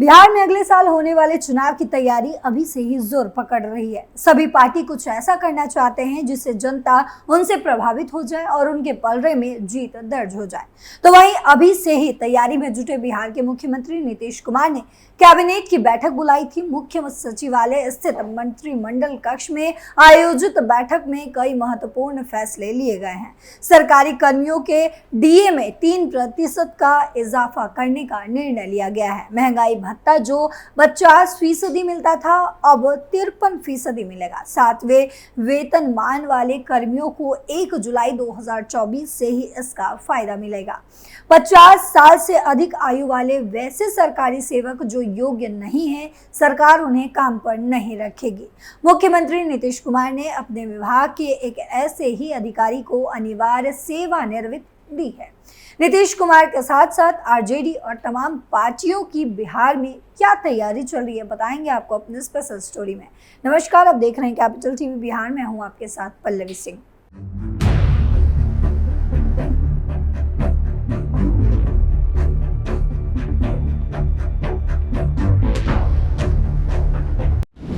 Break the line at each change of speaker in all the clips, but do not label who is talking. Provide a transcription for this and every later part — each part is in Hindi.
बिहार में अगले साल होने वाले चुनाव की तैयारी अभी से ही जोर पकड़ रही है। सभी पार्टी कुछ ऐसा करना चाहते हैं जिससे जनता उनसे प्रभावित हो जाए और उनके पलड़े में जीत दर्ज हो जाए। तो वहीं अभी से ही तैयारी में जुटे बिहार के मुख्यमंत्री नीतीश कुमार ने कैबिनेट की बैठक बुलाई थी। मुख्य सचिवालय स्थित मंत्रिमंडल कक्ष में आयोजित बैठक में कई महत्वपूर्ण फैसले लिए गए हैं। सरकारी कर्मियों के डीए में 3% का इजाफा करने का निर्णय लिया गया है। महंगाई भत्ता जो 50% मिलता था अब 53% मिलेगा। 7वें वेतनमान वाले कर्मियों को 1 जुलाई 2024 से ही इसका फायदा मिलेगा। 50 साल से अधिक आयु वाले वैसे सरकारी सेवक जो योग्य नहीं है, सरकार उन्हें काम पर नहीं रखेगी। मुख्यमंत्री नीतीश कुमार ने अपने विभाग के एक ऐसे ही अधिकारी को अनिवार्य सेवानिवृत्ति दी है। नीतीश कुमार के साथ साथ आरजेडी और तमाम पार्टियों की बिहार में क्या तैयारी चल रही है, बताएंगे आपको अपने स्पेशल स्टोरी में। नमस्कार, आप देख रहे हैं कैपिटल टीवी बिहार में। हूं आपके साथ पल्लवी सिंह।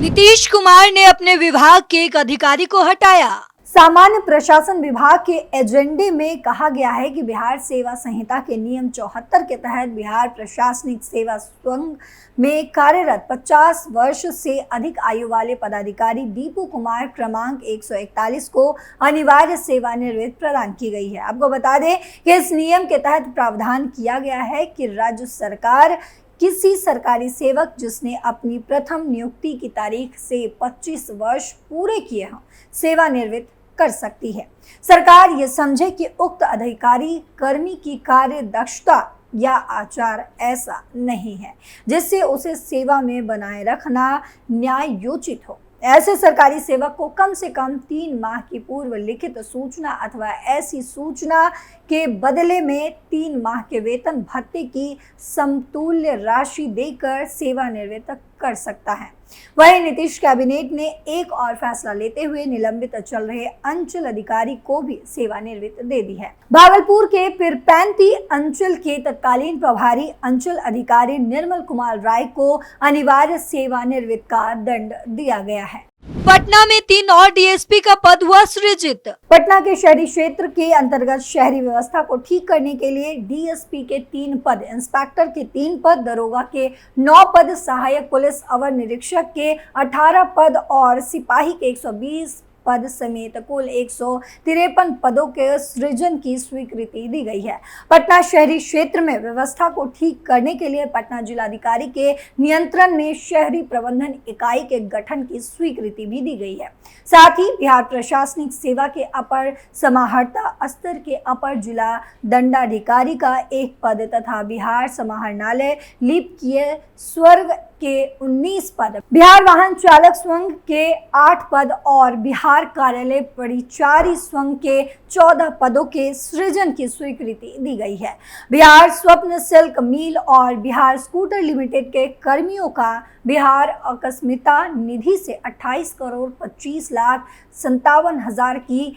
नीतीश कुमार ने अपने विभाग के एक अधिकारी को हटाया। सामान्य प्रशासन विभाग के एजेंडे में कहा गया है कि बिहार सेवा संहिता के नियम 74 के तहत बिहार प्रशासनिक सेवा संघ में कार्यरत 50 वर्ष से अधिक आयु वाले पदाधिकारी दीपू कुमार क्रमांक 141 को अनिवार्य सेवानिवृत्ति प्रदान की गई है। आपको बता दें कि इस नियम के तहत प्रावधान किया गया है कि राज्य सरकार किसी सरकारी सेवक जिसने अपनी प्रथम नियुक्ति की तारीख से 25 वर्ष पूरे किए हों, सेवानिवृत्त कर सकती है। सरकार ये समझे कि उक्त अधिकारी कर्मी की कार्य दक्षता या आचार ऐसा नहीं है जिससे उसे सेवा में बनाए रखना न्यायोचित हो। ऐसे सरकारी सेवक को कम से कम 3 माह की पूर्व लिखित सूचना अथवा ऐसी सूचना के बदले में 3 माह के वेतन भत्ते की समतुल्य राशि देकर सेवानिवृत्त कर सकता है। वहीं नीतीश कैबिनेट ने एक और फैसला लेते हुए निलंबित चल रहे अंचल अधिकारी को भी सेवानिवृत्ति दे दी है। भागलपुर के पीरपैंती अंचल के तत्कालीन प्रभारी अंचल अधिकारी निर्मल कुमार राय को अनिवार्य सेवानिवृत्ति का दंड दिया गया है। पटना में 3 और डीएसपी का पद हुआ सृजित। पटना के शहरी क्षेत्र के अंतर्गत शहरी व्यवस्था को ठीक करने के लिए डीएसपी के 3 पद, इंस्पेक्टर के 3 पद, दरोगा के 9 पद, सहायक पुलिस अवर निरीक्षक के 18 पद और सिपाही के 120 पद समेत कुल 153 पदों के सृजन की स्वीकृति दी गई है। पटना शहरी क्षेत्र में व्यवस्था को ठीक करने के लिए पटना जिलाधिकारी के नियंत्रण में शहरी प्रबंधन इकाई के गठन की स्वीकृति भी दी गई है। साथ ही बिहार प्रशासनिक सेवा के अपर समाहर्ता स्तर के अपर जिला दंडाधिकारी का 1 पद तथा बिहार समाहरणालय लिपिकीय स्वर्ग के 19 पद, बिहार वाहन चालक संघ के 8 पद और बिहार कार्यालय परिचारी संघ के 14 पदों के सृजन की स्वीकृति दी गई है। बिहार स्वप्न सिल्क मिल और बिहार स्कूटर लिमिटेड के कर्मियों का बिहार आकस्मिकता निधि से 28 करोड़ 25 लाख 57 हजार की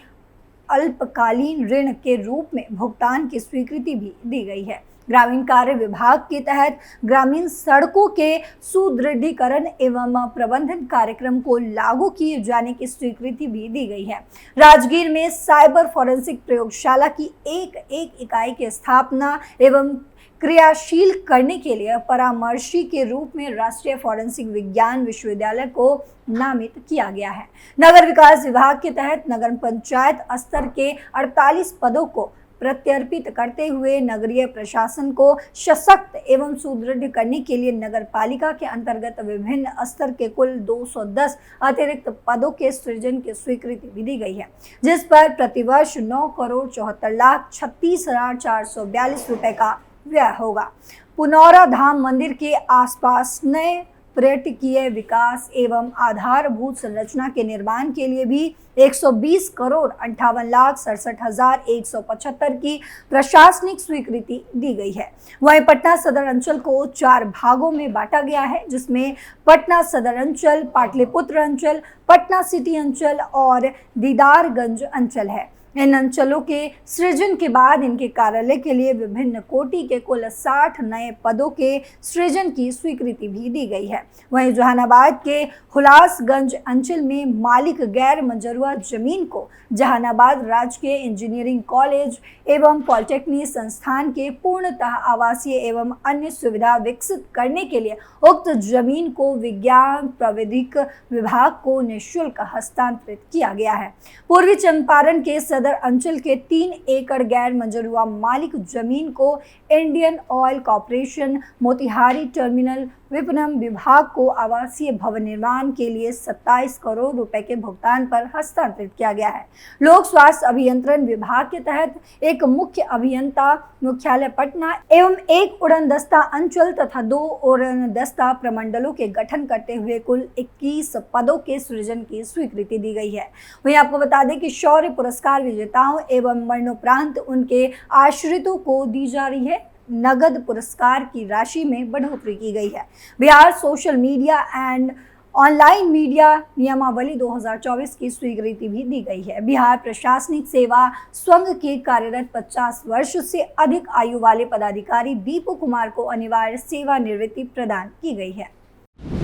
अल्पकालीन ऋण के रूप में भुगतान की स्वीकृति भी दी गई है। ग्रामीण कार्य विभाग के तहत ग्रामीण सड़कों के सुदृढ़ीकरण एवं प्रबंधन कार्यक्रम को लागू किए जाने की स्वीकृति भी दी गई है। राजगीर में साइबर फॉरेंसिक प्रयोगशाला की एक इकाई की स्थापना एवं क्रियाशील करने के लिए परामर्शी के रूप में राष्ट्रीय फॉरेंसिक विज्ञान विश्वविद्यालय को नामित किया गया है। नगर विकास विभाग के तहत नगर पंचायत स्तर के 48 पदों को प्रत्यर्पित करते हुए नगरीय प्रशासन को सशक्त एवं सुदृढ़ करने के लिए नगर पालिका के अंतर्गत विभिन्न स्तर के कुल 210 अतिरिक्त पदों के सृजन की स्वीकृति भी दी गई है, जिस पर प्रतिवर्ष 9 करोड़ 74 लाख 36 हजार 442 रुपए का व्यय होगा। पुनौरा धाम मंदिर के आसपास नए पर्यटकीय विकास एवं आधारभूत संरचना के निर्माण के लिए भी 120 करोड़ 58 लाख 67 हजार 175 की प्रशासनिक स्वीकृति दी गई है। वहीं पटना सदर अंचल को 4 भागों में बांटा गया है, जिसमें पटना सदर अंचल, पाटलिपुत्र अंचल, पटना सिटी अंचल और दीदारगंज अंचल है। इन अंचलों के सृजन के बाद इनके कार्यालय के लिए विभिन्न कोटि के कुल 60 नए पदों के सृजन की स्वीकृति भी दी गई है। वहीं जहानाबाद के हुलासगंज अंचल में मालिक गैर मंजूरुआ जमीन को जहानाबाद राजकीय इंजीनियरिंग कॉलेज एवं पॉलिटेक्निक संस्थान के पूर्णतः आवासीय एवं अन्य सुविधा विकसित करने के लिए उक्त जमीन को विज्ञान प्रविधिक विभाग को निःशुल्क हस्तांतरित किया गया है। पूर्वी चंपारण के सदर अंचल के 3 एकड़ गैर मंजूरुआ मालिक जमीन को Indian oil corporation Motihari terminal विपणन विभाग को आवासीय भवन निर्माण के लिए 27 करोड़ रुपए के भुगतान पर हस्तांतरित किया गया है। लोक स्वास्थ्य अभियंत्रण विभाग के तहत एक मुख्य अभियंता मुख्यालय पटना एवं एक उड़नदस्ता अंचल तथा 2 उड़नदस्ता प्रमंडलों के गठन करते हुए कुल 21 पदों के सृजन की स्वीकृति दी गई है। वहीं आपको बता दें कि शौर्य पुरस्कार विजेताओं एवं मरणोपरांत उनके आश्रितों को दी जा रही है नगद पुरस्कार की राशि में बढ़ोतरी की गई है। Bihar social media and online media नियमावली 2024 की स्वीकृति भी दी गई है। बिहार प्रशासनिक सेवा संघ के कार्यरत 50 वर्ष से अधिक आयु वाले पदाधिकारी दीपू कुमार को अनिवार्य सेवानिवृत्ति प्रदान की गई है।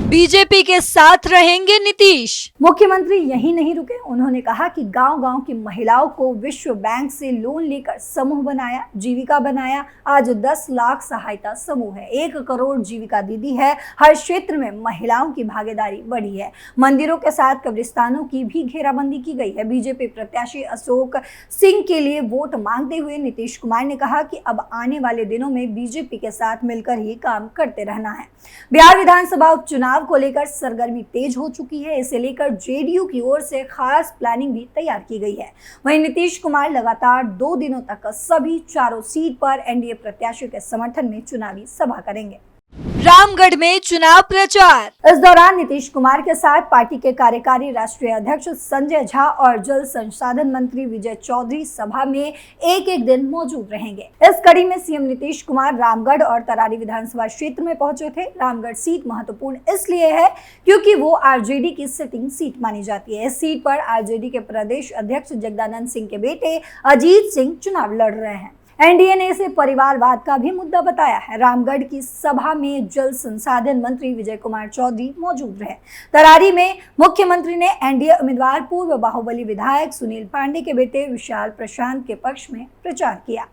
बीजेपी के साथ रहेंगे नीतीश। मुख्यमंत्री यहीं नहीं रुके, उन्होंने कहा कि गांव-गांव की महिलाओं को विश्व बैंक से लोन लेकर समूह बनाया, जीविका बनाया। आज 10 लाख सहायता समूह है, 1 करोड़ जीविका दीदी है। हर क्षेत्र में महिलाओं की भागीदारी बढ़ी है। मंदिरों के साथ कब्रिस्तानों की भी घेराबंदी की गई है। बीजेपी प्रत्याशी अशोक सिंह के लिए वोट मांगते हुए नीतीश कुमार ने कहा कि अब आने वाले दिनों में बीजेपी के साथ मिलकर ही काम करते रहना है। बिहार विधानसभा उपचुनाव को लेकर सरगर्मी तेज हो चुकी है। इसे लेकर जेडीयू की ओर से खास प्लानिंग भी तैयार की गई है। वहीं नीतीश कुमार लगातार 2 दिनों तक सभी 4 सीट पर एनडीए प्रत्याशियों के समर्थन में चुनावी सभा करेंगे। रामगढ़ में चुनाव प्रचार। इस दौरान नीतीश कुमार के साथ पार्टी के कार्यकारी राष्ट्रीय अध्यक्ष संजय झा और जल संसाधन मंत्री विजय चौधरी सभा में एक दिन मौजूद रहेंगे। इस कड़ी में सीएम नीतीश कुमार रामगढ़ और तरारी विधानसभा क्षेत्र में पहुंचे थे। रामगढ़ सीट महत्वपूर्ण इसलिए है क्योंकि वो आरजेडी की सिटिंग सीट मानी जाती है। इस सीट पर आरजेडी के प्रदेश अध्यक्ष जगदानंद सिंह के बेटे अजीत सिंह चुनाव लड़ रहे हैं। एनडीए ने इसे परिवारवाद का भी मुद्दा बताया है। रामगढ़ की सभा में जल संसाधन मंत्री विजय कुमार चौधरी मौजूद रहे। तरारी में मुख्यमंत्री ने एनडीए उम्मीदवार पूर्व बाहुबली विधायक सुनील पांडे के बेटे विशाल प्रशांत के पक्ष में प्रचार किया।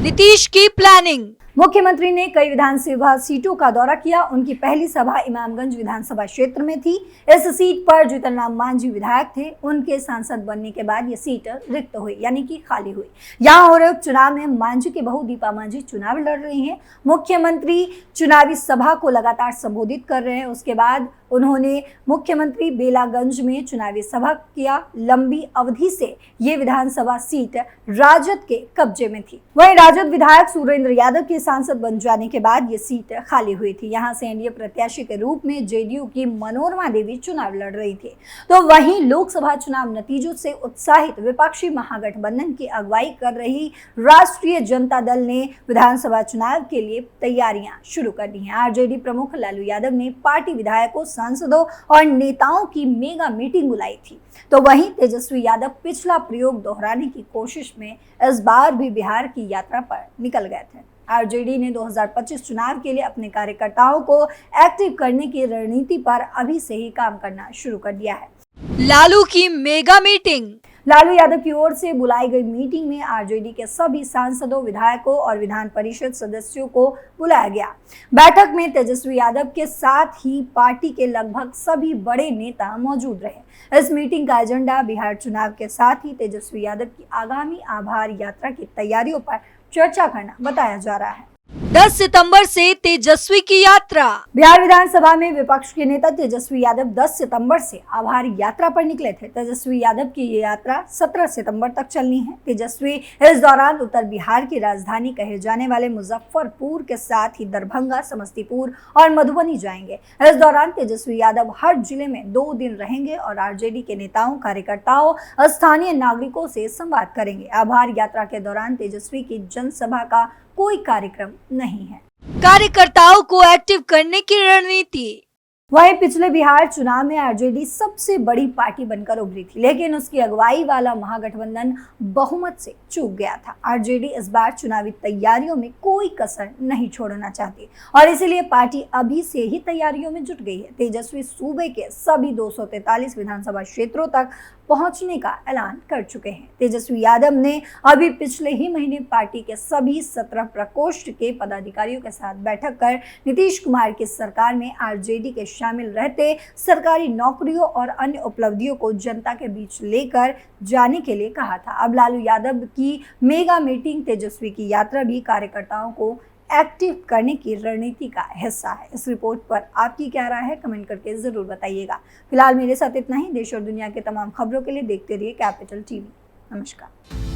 नीतीश की प्लानिंग। मुख्यमंत्री ने कई विधानसभा सीटों का दौरा किया। उनकी पहली सभा इमामगंज विधानसभा क्षेत्र में थी। इस सीट पर जीतनराम मांझी विधायक थे। उनके सांसद बनने के बाद ये सीट रिक्त हुई, यानी कि खाली हुई। यहाँ हो रहे उपचुनाव में मांझी की बहू दीपा मांझी चुनाव लड़ रही हैं। मुख्यमंत्री चुनावी सभा को लगातार संबोधित कर रहे हैं। उसके बाद उन्होंने मुख्यमंत्री बेलागंज में चुनावी सभा किया। लंबी अवधि से ये विधानसभा सीट राजद के कब्जे में थी। वहीं राजद विधायक सुरेंद्र यादव के सांसद बन जाने के बाद ये सीट खाली हुई थी। यहाँ से एनडीए प्रत्याशी के रूप में जेडीयू की मनोरमा देवी चुनाव लड़ रही थी। तो वहीं लोकसभा चुनाव नतीजों से उत्साहित विपक्षी महागठबंधन की अगुवाई कर रही राष्ट्रीय जनता दल ने विधानसभा चुनाव के लिए तैयारियां शुरू कर दी हैं। आरजेडी प्रमुख लालू यादव ने पार्टी विधायकों, सांसदों और नेताओं की मेगा मीटिंग बुलाई थी। तो वहीं तेजस्वी यादव पिछला प्रयोग दोहराने की कोशिश में इस बार भी बिहार की यात्रा पर निकल गए थे। आरजेडी ने 2025 चुनाव के लिए अपने कार्यकर्ताओं को एक्टिव करने की रणनीति पर अभी से ही काम करना शुरू कर दिया है। लालू की मेगा मीटिंग। लालू यादव की ओर से बुलाई गई मीटिंग में आरजेडी के सभी सांसदों, विधायकों और विधान परिषद सदस्यों को बुलाया गया। बैठक में तेजस्वी यादव के साथ ही पार्टी के लगभग सभी बड़े नेता मौजूद रहे। इस मीटिंग का एजेंडा बिहार चुनाव के साथ ही तेजस्वी यादव की आगामी आभार यात्रा की तैयारियों पर चर्चा करना बताया जा रहा है। 10 सितंबर से तेजस्वी की यात्रा। बिहार विधानसभा में विपक्ष के नेता तेजस्वी यादव 10 सितंबर से आभार यात्रा पर निकले थे। तेजस्वी यादव की ये यात्रा 17 सितंबर तक चलनी है। तेजस्वी इस दौरान उत्तर बिहार की राजधानी कहे जाने वाले मुजफ्फरपुर के साथ ही दरभंगा, समस्तीपुर और मधुबनी जाएंगे। इस दौरान तेजस्वी यादव हर जिले में 2 दिन रहेंगे और आरजेडी के नेताओं, कार्यकर्ताओं, स्थानीय नागरिकों से संवाद करेंगे। आभार यात्रा के दौरान तेजस्वी की जनसभा का कोई कार्यक्रम नहीं है। कार्यकर्ताओं को एक्टिव करने की रणनीति। वहीं पिछले बिहार चुनाव में आरजेडी सबसे बड़ी पार्टी बनकर उभरी थी, लेकिन उसकी अगुवाई वाला महागठबंधन बहुमत से चूक गया था। आरजेडी इस बार चुनावी तैयारियों में कोई कसर नहीं छोड़ना चाहती और इसीलिए पार्टी अभी से ही तैयारियों में जुट गई है। तेजस्वी सूबे के सभी 243 विधानसभा क्षेत्रों तक पहुंचने का ऐलान कर चुके हैं। तेजस्वी यादव ने अभी पिछले ही महीने पार्टी के सभी 17 प्रकोष्ठ के पदाधिकारियों के साथ बैठक कर नीतीश कुमार की सरकार में आरजेडी के शामिल रहते सरकारी नौकरियों और अन्य उपलब्धियों को जनता के बीच लेकर जाने के लिए कहा था। अब लालू यादव की मेगा मीटिंग, तेजस्वी की यात्रा भी कार्यकर्ताओं को एक्टिव करने की रणनीति का हिस्सा है। इस रिपोर्ट पर आपकी क्या राय है, कमेंट करके जरूर बताइएगा। फिलहाल मेरे साथ इतना ही। देश और दुनिया के तमाम खबरों के लिए देखते रहिए कैपिटल टीवी। नमस्कार।